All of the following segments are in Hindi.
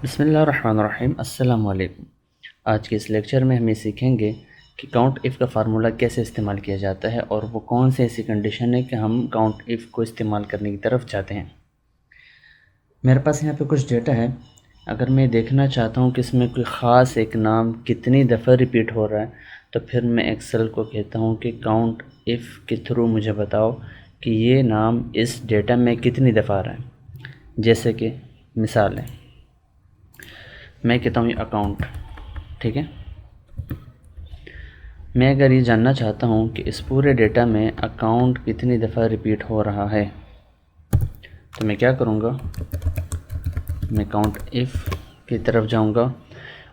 बिस्मिल्लाहिर्रहमानिर्रहीम अस्सलाम वालेकुम। आज के इस लेक्चर में हम ये सीखेंगे कि काउंट इफ़ का फार्मूला कैसे इस्तेमाल किया जाता है और वो कौन सी ऐसी कंडीशन है कि हम काउंट इफ़ को इस्तेमाल करने की तरफ जाते हैं। मेरे पास यहाँ पे कुछ डेटा है। अगर मैं देखना चाहता हूँ कि इसमें कोई ख़ास एक नाम कितनी दफ़ा रिपीट हो रहा है, तो फिर मैं एक्सेल को कहता हूँ कि काउंट इफ़ के थ्रू मुझे बताओ कि ये नाम इस डेटा में कितनी दफ़ा आ रहा है। जैसे कि मिसाल है, मैं कहता हूँ ये अकाउंट, ठीक है। मैं अगर ये जानना चाहता हूँ कि इस पूरे डेटा में अकाउंट कितनी दफ़ा रिपीट हो रहा है, तो मैं क्या करूँगा, मैं काउंट इफ़ की तरफ जाऊँगा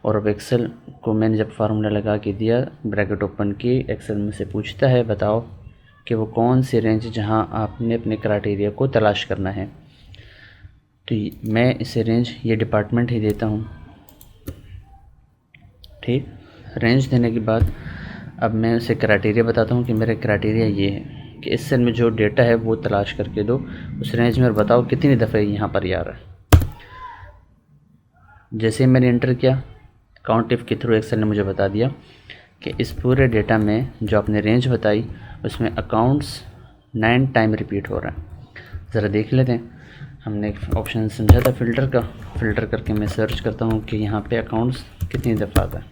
और अब एक्सेल को मैंने जब फार्मूला लगा के दिया, ब्रैकेट ओपन की, एक्सेल में से पूछता है बताओ कि वो कौन सी रेंज जहाँ आपने अपने क्राइटेरिया को तलाश करना है। तो मैं इसे रेंज ये डिपार्टमेंट ही देता हूँ, ठीक। रेंज देने के बाद अब मैं उसे क्राइटेरिया बताता हूँ कि मेरा क्राइटेरिया ये है कि इस सेल में जो डेटा है वो तलाश करके दो, उस रेंज में बताओ कितनी दफ़े यहाँ पर आ रहा है। जैसे मैंने इंटर किया, काउंट इफ़ के थ्रू एक्सेल ने मुझे बता दिया कि इस पूरे डेटा में जो आपने रेंज बताई उसमें अकाउंट्स 9 टाइम रिपीट हो रहा है। ज़रा देख लेते हैं। हमने एक ऑप्शन समझा था फ़िल्टर का, फ़िल्टर करके मैं सर्च करता हूँ कि यहाँ पे अकाउंट्स कितनी दफ़ा आता है।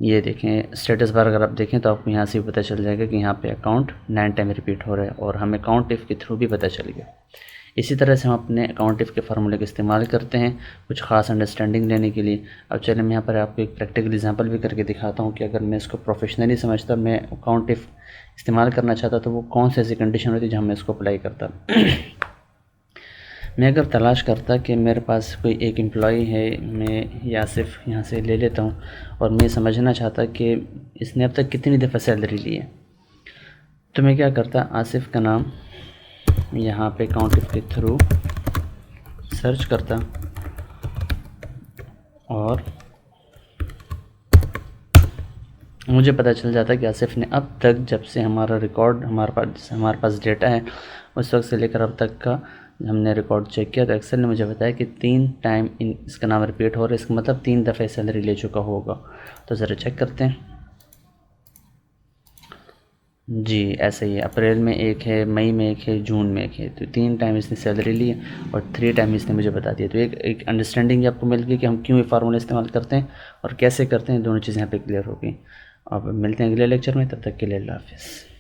ये देखें स्टेटस बार, अगर आप देखें तो आपको यहाँ से भी पता चल जाएगा कि यहाँ पे अकाउंट 9 टाइम रिपीट हो रहा है और हमें काउंट इफ़ के थ्रू भी पता चल गया। इसी तरह से हम अपने अकाउंट इफ़ के फार्मूले का इस्तेमाल करते हैं कुछ ख़ास अंडरस्टैंडिंग लेने के लिए। अब चलिए मैं यहाँ पर आपको एक प्रैक्टिकल एग्जांपल भी करके दिखाता हूँ कि अगर मैं इसको प्रोफेशनली समझता, मैं अकाउंट इफ़ इस्तेमाल करना चाहता तो वो कौन सी ऐसी कंडीशन होती जहाँ मैं इसको अप्लाई करता। मैं अगर तलाश करता कि मेरे पास कोई एक एम्प्लॉई है, मैं यासिफ यहाँ से ले लेता हूँ, और मैं समझना चाहता कि इसने अब तक कितनी दफ़ा सैलरी ली है, तो मैं क्या करता, आसिफ का नाम यहाँ पे काउंट इफ़ के थ्रू सर्च करता और मुझे पता चल जाता कि आसिफ ने अब तक, जब से हमारा रिकॉर्ड हमारे पास डेटा है, उस वक्त से लेकर अब तक का हमने रिकॉर्ड चेक किया तो एक्सेल ने मुझे बताया कि 3 टाइम इसका नाम रिपीट हो रहा है। इसका मतलब 3 दफ़े सैलरी ले चुका होगा। तो ज़रा चेक करते हैं। जी ऐसा ही है, अप्रैल में एक है, मई में एक है, जून में एक है, तो 3 टाइम इसने सैलरी ली है और 3 टाइम इसने मुझे बता दिया। तो एक अंडरस्टैंडिंग आपको मिल गई कि हम क्यों ये फार्मूला इस्तेमाल करते हैं और कैसे करते हैं। दोनों चीज़ें यहाँ पे क्लियर हो गई। अब मिलते हैं अगले लेक्चर में, तब तक के लिए अल्लाह हाफ़िज़।